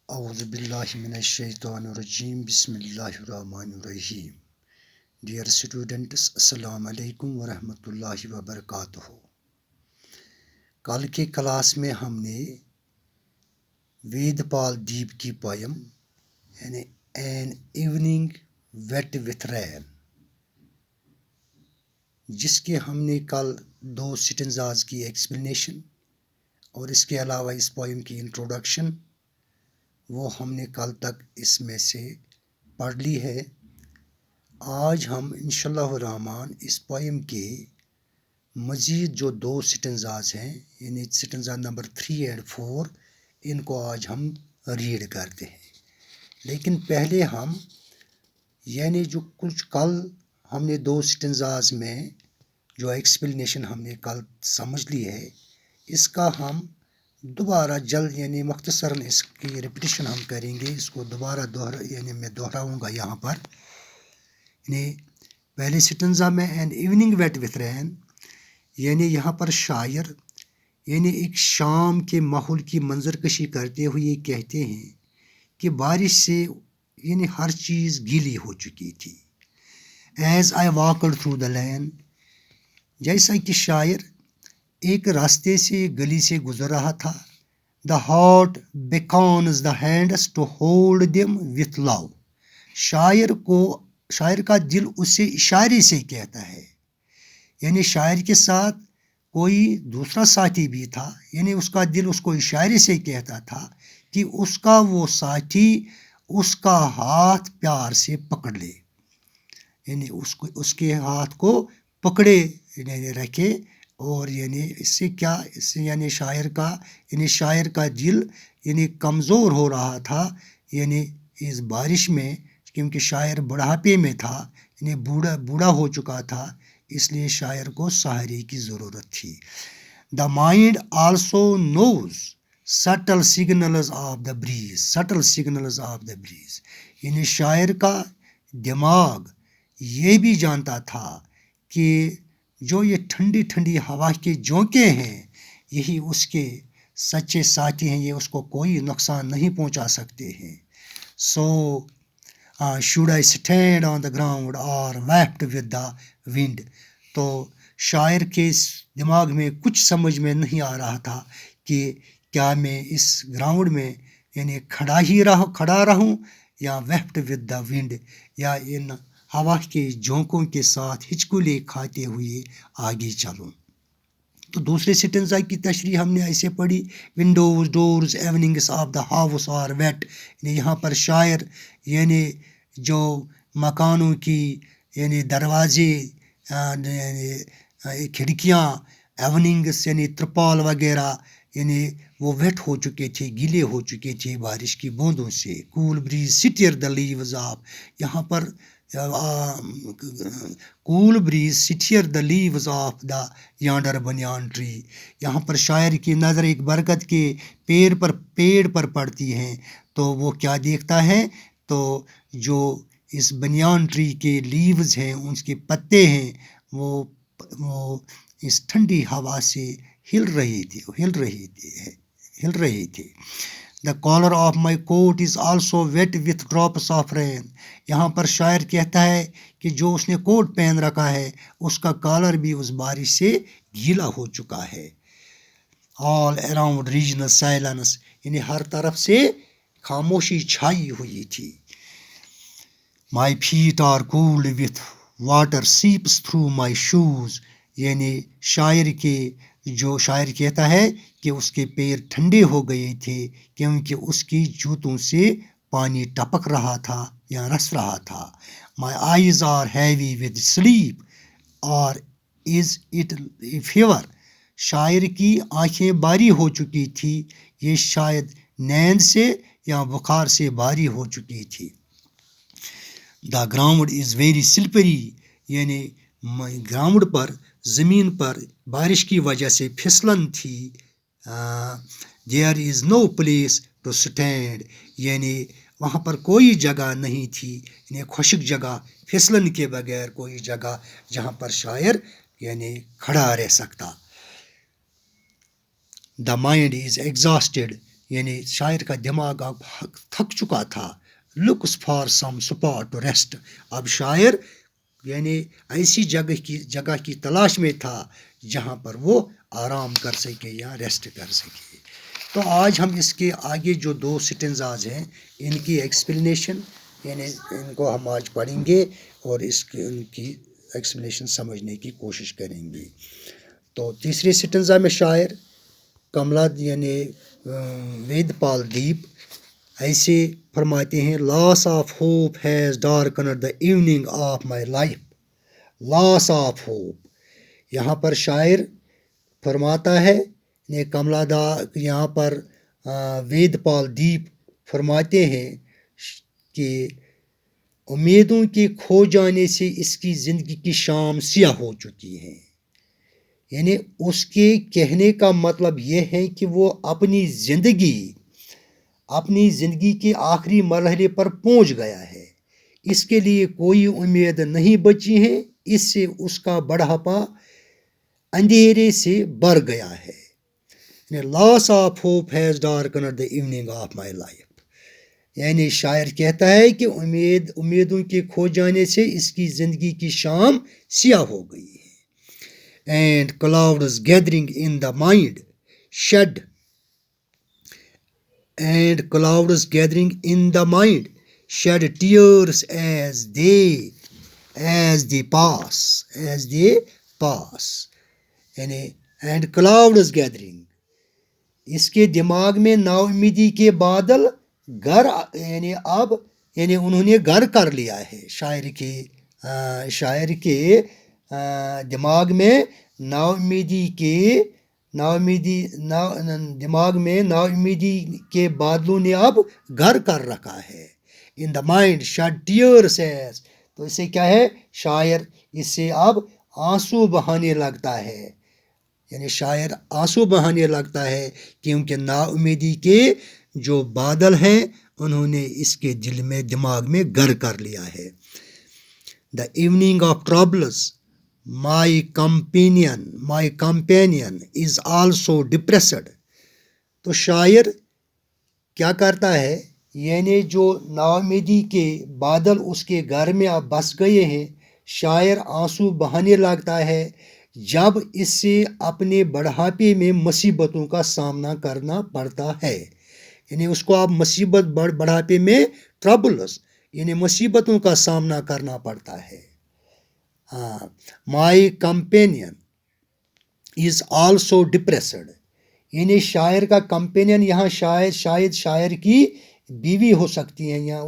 اعوذ باللہ من الشیطان الرجیم بسم اللہ الرحمن الرحیم. ڈیئر اسٹوڈنٹس، السلام علیکم ورحمۃ اللہ وبرکاتہ. کل کے کلاس میں ہم نے وید پال دیپ کی پویم یعنی این ایوننگ ویٹ وتھ رین، جس کے ہم نے کل 2 سٹنزاز کی ایکسپلینیشن اور اس کے علاوہ اس پویم کی انٹروڈکشن وہ ہم نے کل تک اس میں سے پڑھ لی ہے. آج ہم انشاءاللہ الرحمن اس پویم کے مزید جو 2 سٹنزاز ہیں یعنی سٹنزا نمبر 3 اور 4 ان کو آج ہم ریڈ کرتے ہیں. لیکن پہلے ہم یعنی جو کچھ کل ہم نے 2 سٹنزاز میں جو ایکسپلینیشن ہم نے کل سمجھ لی ہے، اس کا ہم دوبارہ جلد یعنی مختصراً اس کی ریپیٹیشن ہم کریں گے. اس کو دوبارہ میں دہراؤں گا یہاں پر. یعنی پہلے سٹنزا میں این ایوننگ ویٹ وتھ رین، یعنی یہاں پر شاعر یعنی ایک شام کے ماحول کی منظر کشی کرتے ہوئے کہتے ہیں کہ بارش سے یعنی ہر چیز گیلی ہو چکی تھی. As I walked through the lane, جیسا کہ شاعر ایک راستے سے گلی سے گزر رہا تھا. The heart beckons the hands to hold them with love, شاعر کا دل اسے اشارے سے کہتا ہے. یعنی شاعر کے ساتھ کوئی دوسرا ساتھی بھی تھا، یعنی اس کا دل اس کو اشارے سے کہتا تھا کہ اس کا وہ ساتھی اس کا ہاتھ پیار سے پکڑ لے، یعنی اس کے ہاتھ کو پکڑے رکھے. اور یعنی اس سے کیا، اس سے یعنی شاعر کا دل یعنی کمزور ہو رہا تھا یعنی اس بارش میں، کیونکہ شاعر بڑھاپے میں تھا یعنی بوڑھا ہو چکا تھا، اس لیے شاعر کو سہارے کی ضرورت تھی. The mind also knows subtle signals of the breeze, یعنی شاعر کا دماغ یہ بھی جانتا تھا کہ جو یہ ٹھنڈی ٹھنڈی ہوا کے جھونکے ہیں یہی اس کے سچے ساتھی ہیں، یہ اس کو کوئی نقصان نہیں پہنچا سکتے ہیں. So should I stand on the ground اور ویپٹ ود دا ونڈ. تو شاعر کے دماغ میں کچھ سمجھ میں نہیں آ رہا تھا کہ کیا میں اس گراؤنڈ میں یعنی کھڑا رہوں یا ویپٹ ود دا ونڈ، یا ان ہوا کے جھونکوں کے ساتھ ہچکولے کھاتے ہوئے آگے چلوں. تو دوسرے سٹنزا کی تشریح ہم نے ایسے پڑھی، windows doors awnings of the house are wet. یعنی یہاں پر شاعر یعنی جو مکانوں کی یعنی دروازے کھڑکیاں، ایوننگس یعنی ترپال وغیرہ یعنی وہ ویٹ ہو چکے تھے، گیلے ہو چکے تھے بارش کی بوندوں سے. Cool breeze stir the leaves of, یہاں پر cool breeze stir the leaves of the yonder banyan tree. یہاں پر شاعر کی نظر ایک برکت کے پیڑ پر پڑتی ہیں تو وہ کیا دیکھتا ہے، تو جو اس بنیان ٹری کے لیوز ہیں، ان کے پتے ہیں، وہ اس ٹھنڈی ہوا سے ہل رہے تھے. The collar of my coat is also wet with drops of rain. یہاں پر شاعر کہتا ہے کہ جو اس نے کوٹ پہن رکھا ہے اس کا کالر بھی اس بارش سے گیلا ہو چکا ہے. آل اراؤنڈ ریجنل سائلنس، یعنی ہر طرف سے خاموشی چھائی ہوئی تھی. My feet are cold with water seeps through my shoes, یعنی شاعر کہتا ہے کہ اس کے پیر ٹھنڈے ہو گئے تھے کیونکہ اس کی جوتوں سے پانی ٹپک رہا تھا یا رس رہا تھا. My eyes are heavy with sleep اور از اٹ اے فیور، شاعر کی آنکھیں باری ہو چکی تھی، یہ شاید نیند سے یا بخار سے باری ہو چکی تھی. The ground is very slippery, یعنی گراؤنڈ پر زمین پر بارش کی وجہ سے پھسلن تھی. There is no place to stand, یعنی وہاں پر کوئی جگہ نہیں تھی، یعنی خشک جگہ، پھسلن کے بغیر کوئی جگہ جہاں پر شاعر یعنی کھڑا رہ سکتا. دا مائنڈ از ایگزاسٹڈ یعنی شاعر کا دماغ اب تھک چکا تھا. Looks for some spot to rest. اب شاعر یعنی ایسی جگہ کی تلاش میں تھا جہاں پر وہ آرام کر سکے یا ریسٹ کر سکے. تو آج ہم اس کے آگے جو 2 سٹنزاز ہیں ان کی ایکسپلینیشن یعنی ان کو ہم آج پڑھیں گے اور ان کی ایکسپلینیشن سمجھنے کی کوشش کریں گے. تو تیسرے سٹنزا میں شاعر کملا یعنی وید پال دیپ ایسے فرماتے ہیں: loss of hope has darkened the evening of my life. Loss of hope. یہاں پر شاعر فرماتا ہے کملا یہاں پر وید پال دیپ فرماتے ہیں کہ امیدوں کے کھو جانے سے اس کی زندگی کی شام سیاہ ہو چکی ہے. یعنی اس کے کہنے کا مطلب یہ ہے کہ وہ اپنی زندگی کے آخری مرحلے پر پہنچ گیا ہے. اس کے لیے کوئی امید نہیں بچی ہے. اس سے اس کا بڑھاپا اندھیرے سے بھر گیا ہے. Loss of hope has darkened the evening of my life. یعنی شاعر کہتا ہے کہ امیدوں کے کھو جانے سے اس کی زندگی کی شام سیاہ ہو گئی ہے. And clouds gathering in the mind shed tears as they pass. یعنی اینڈ کلاؤڈز گیدرنگ. اس کے دماغ میں نا امیدی کے بادل انہوں نے گھر کر لیا ہے. شاعر کے دماغ میں نا امیدی کے بادلوں نے اب گھر کر رکھا ہے. In the mind shed tears as. تو اس سے کیا ہے شاعر اس سے اب آنسو بہانے لگتا ہے. یعنی شاعر آنسو بہانے لگتا ہے کیونکہ نا امیدی کے جو بادل ہیں انہوں نے اس کے دماغ میں گھر کر لیا ہے. دا evening of troubles my companion is also depressed. تو شاعر کیا کرتا ہے یعنی جو نا امیدی کے بادل اس کے گھر میں اب بس گئے ہیں شاعر آنسو بہانے لگتا ہے جب اس سے اپنے بڑھاپے میں مصیبتوں کا سامنا کرنا پڑتا ہے. یعنی اس کو اب بڑھاپے میں ٹربلز یعنی مصیبتوں کا سامنا کرنا پڑتا ہے. مائی کمپینین از آلسو ڈپریسڈ. یعنی شاعر کا کمپینین یہاں شاید شاعر کی بیوی ہو سکتی ہے یا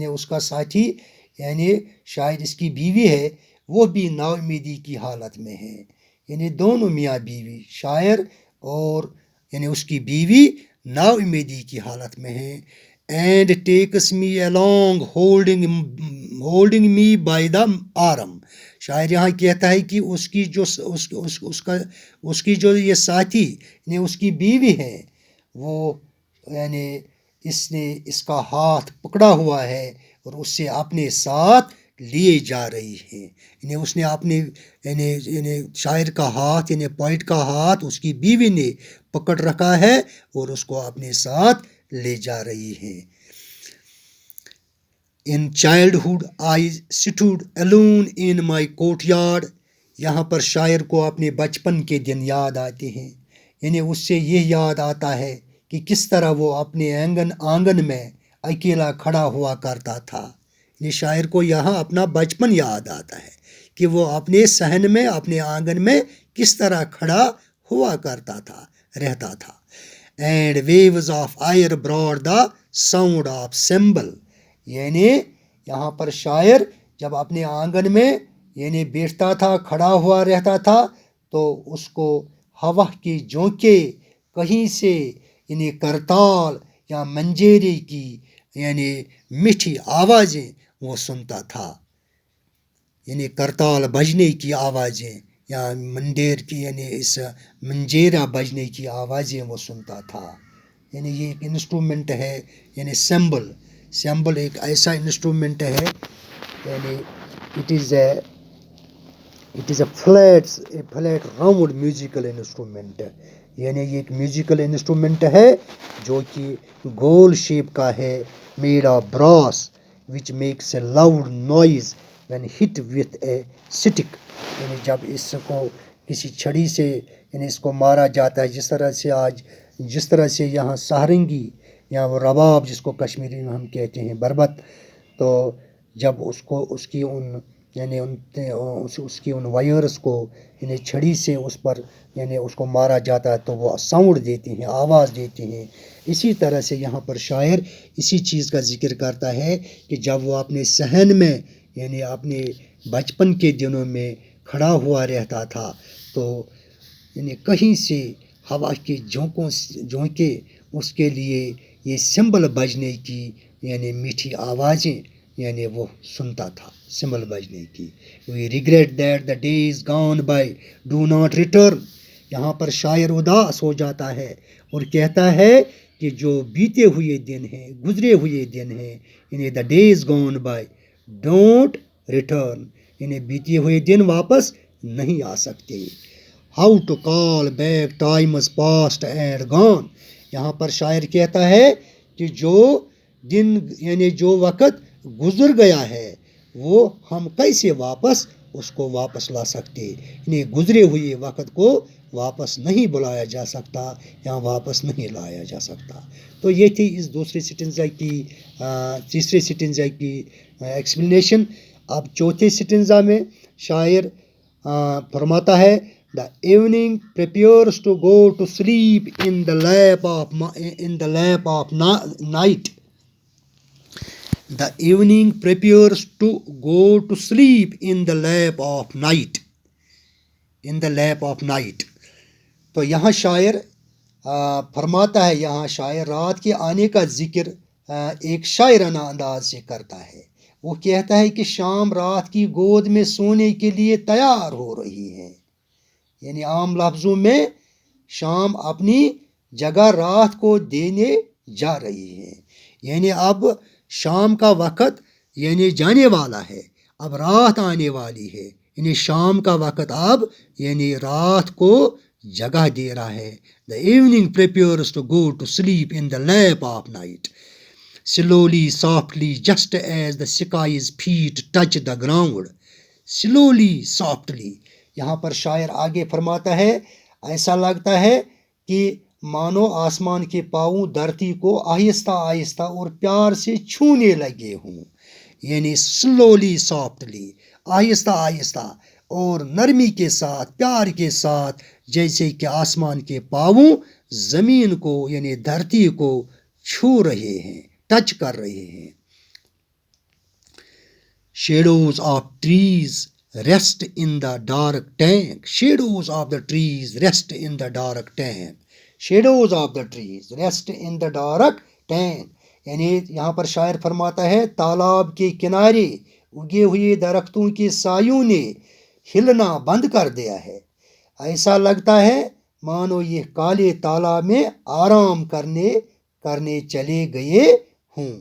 اس کا ساتھی یعنی شاید اس کی بیوی ہے وہ بھی نا امیدی کی حالت میں ہے. یعنی دونوں میاں بیوی شاعر اور یعنی اس کی بیوی نا امیدی کی حالت میں ہے. And takes me along holding me by the arm. شاعر یہاں کہتا ہے کہ اس کی جو یہ ساتھی یعنی اس کی بیوی ہے وہ یعنی اس نے اس کا ہاتھ پکڑا ہوا ہے اور اس سے اپنے ساتھ لیے جا رہی ہے. یعنی اس نے اپنے یعنی شاعر کا ہاتھ یعنی پوئٹ کا ہاتھ اس کی بیوی نے پکڑ رکھا ہے اور اس کو اپنے ساتھ لے جا رہی ہے. In childhood I stood alone in my courtyard. یہاں پر شاعر کو اپنے بچپن کے دن یاد آتے ہیں. یعنی اس سے یہ یاد آتا ہے کہ کس طرح وہ اپنے آنگن میں اکیلا کھڑا ہوا کرتا تھا. یعنی شاعر کو یہاں اپنا بچپن یاد آتا ہے کہ وہ اپنے صحن میں اپنے آنگن میں کس طرح کھڑا ہوا کرتا تھا رہتا تھا. And waves of air brought the sound of cymbal. یعنی یہاں پر شاعر جب اپنے آنگن میں یعنی بیٹھتا تھا کھڑا ہوا رہتا تھا تو اس کو ہوا کی جھونکے کہیں سے یعنی کرتال یا منجیرے کی یعنی میٹھی آوازیں وہ سنتا تھا. یعنی کرتال بجنے کی آوازیں یا منڈیر کی یعنی اس منجیرا بجنے کی آوازیں وہ سنتا تھا. یعنی یہ ایک انسٹرومنٹ ہے یعنی سیمبل ایک ایسا انسٹرومنٹ ہے یعنی it is a flat round musical instrument. یعنی یہ ایک میوزیکل انسٹرومنٹ ہے جو کہ گول شیپ کا ہے، made of brass which makes a loud noise when hit with a stick. یعنی جب اس کو کسی چھڑی سے یعنی اس کو مارا جاتا ہے، جس طرح سے یہاں سہرنگی یا وہ رباب جس کو کشمیری میں ہم کہتے ہیں بربت، تو جب اس کی ان وائرس کو یعنی چھڑی سے اس پر یعنی اس کو مارا جاتا ہے تو وہ ساؤنڈ دیتے ہیں، آواز دیتے ہیں. اسی طرح سے یہاں پر شاعر اسی چیز کا ذکر کرتا ہے کہ جب وہ اپنے صحن میں یعنی اپنے بچپن کے دنوں میں کھڑا ہوا رہتا تھا تو یعنی کہیں سے ہوا کے جھونکے اس کے لیے یہ سمبل بجنے کی یعنی میٹھی آوازیں یعنی وہ سنتا تھا سمبل بجنے کی. We regret that the days gone by do not return. یہاں پر شاعر اداس ہو جاتا ہے اور کہتا ہے کہ جو بیتے ہوئے دن ہیں، گزرے ہوئے دن ہیں، یعنی the days gone by don't return, یعنی بیتے ہوئے دن واپس نہیں آ سکتے. How to call back times past and gone. یہاں پر شاعر کہتا ہے کہ جو دن یعنی جو وقت گزر گیا ہے وہ ہم کیسے اس کو واپس لا سکتے. یعنی گزرے ہوئے وقت کو واپس نہیں بلایا جا سکتا یا واپس نہیں لایا جا سکتا. تو یہ تھی اس تیسرے سٹنزا کی ایکسپلینیشن. اب چوتھے سٹنزا میں شاعر فرماتا ہے The evening prepares to go to sleep in the lap of night. The evening prepares to go to sleep in the lap of night. In the lap of night. تو یہاں شاعر فرماتا ہے، یہاں شاعر رات کے آنے کا ذکر ایک شاعرانہ انداز سے کرتا ہے. وہ کہتا ہے کہ شام رات کی گود میں سونے کے لیے تیار ہو رہی ہے. یعنی عام لفظوں میں شام اپنی جگہ رات کو دینے جا رہی ہے. یعنی اب شام کا وقت یعنی جانے والا ہے، اب رات آنے والی ہے. یعنی شام کا وقت اب یعنی رات کو جگہ دے رہا ہے. The evening prepares to go to sleep in the lap of night. Slowly, softly, just as the sky's feet touch the ground. Slowly, softly. یہاں پر شاعر آگے فرماتا ہے ایسا لگتا ہے کہ مانو آسمان کے پاؤں دھرتی کو آہستہ آہستہ اور پیار سے چھونے لگے ہوں. یعنی سلولی سافٹلی، آہستہ آہستہ اور نرمی کے ساتھ، پیار کے ساتھ، جیسے کہ آسمان کے پاؤں زمین کو یعنی دھرتی کو چھو رہے ہیں، ٹچ کر رہے ہیں. Shadows of trees rest in the dark tank. Shadows of the trees rest in the dark tank. Shadows of the trees rest in the dark tank. یعنی یہاں پر شاعر فرماتا ہے تالاب کے کنارے اگے ہوئے درختوں کے سایوں نے ہلنا بند کر دیا ہے. ایسا لگتا ہے مانو یہ کالے تالاب میں آرام کرنے چلے گئے ہوں.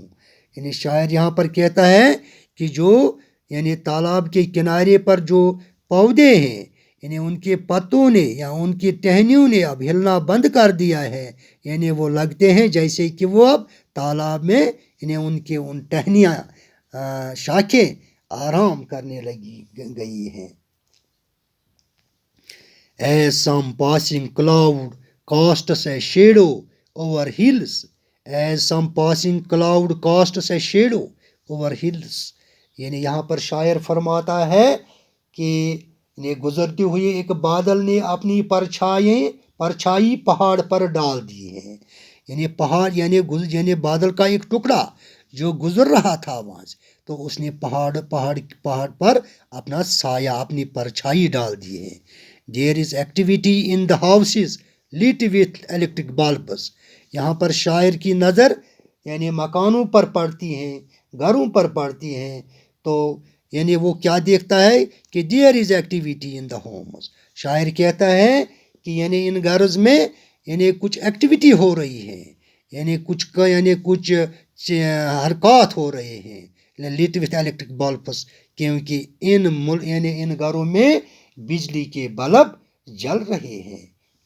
یعنی شاعر یہاں پر کہتا ہے کہ جو یعنی تالاب کے کنارے پر جو پودے ہیں یعنی ان کے پتوں نے یا ان کی ٹہنیوں نے اب ہلنا بند کر دیا ہے. یعنی وہ لگتے ہیں جیسے کہ وہ اب تالاب میں یعنی ان کے ان ٹہنیاں شاخیں آرام کرنے گئی ہیں. As some passing cloud casts a shadow over hills. As some passing cloud casts a shadow over hills. یعنی یہاں پر شاعر فرماتا ہے کہ گزرتے ہوئے ایک بادل نے اپنی پرچھائی پہاڑ پر ڈال دی ہے. یعنی پہاڑ یعنی بادل کا ایک ٹکڑا جو گزر رہا تھا وہاں سے، تو اس نے پہاڑ پر اپنا سایہ اپنی پرچھائی ڈال دی ہے. There is activity in the houses lit with electric bulbs. یہاں پر شاعر کی نظر یعنی مکانوں پر پڑتی ہیں، گھروں پر پڑتی ہیں، تو یعنی وہ کیا دیکھتا ہے کہ there is activity in the homes. شاعر کہتا ہے کہ یعنی ان گھرز میں یعنی کچھ ایکٹیویٹی ہو رہی ہے، یعنی کچھ حرکات ہو رہے ہیں lit with electric bulbs، کیونکہ ان گھروں میں بجلی کے بلب جل رہے ہیں.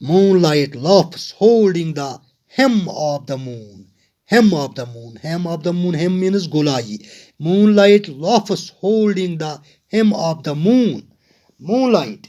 Moonlight laughs holding the hem of the moon. Hem of the moon. Hem of the moon. Hem means golai. Moonlight laughs holding the hem of the moon. Moonlight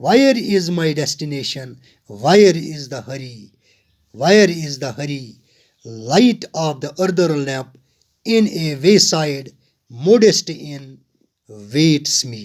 Where is my destination? Where is the hurry? Where is the hurry? Light of the other lamp in a wayside modest inn waits me.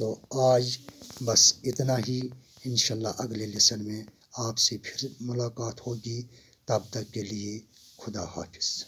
تو آج بس اتنا ہی، انشاءاللہ اگلے lesson میں آپ سے پھر ملاقات ہوگی، تب تک کے لیے خدا حافظ.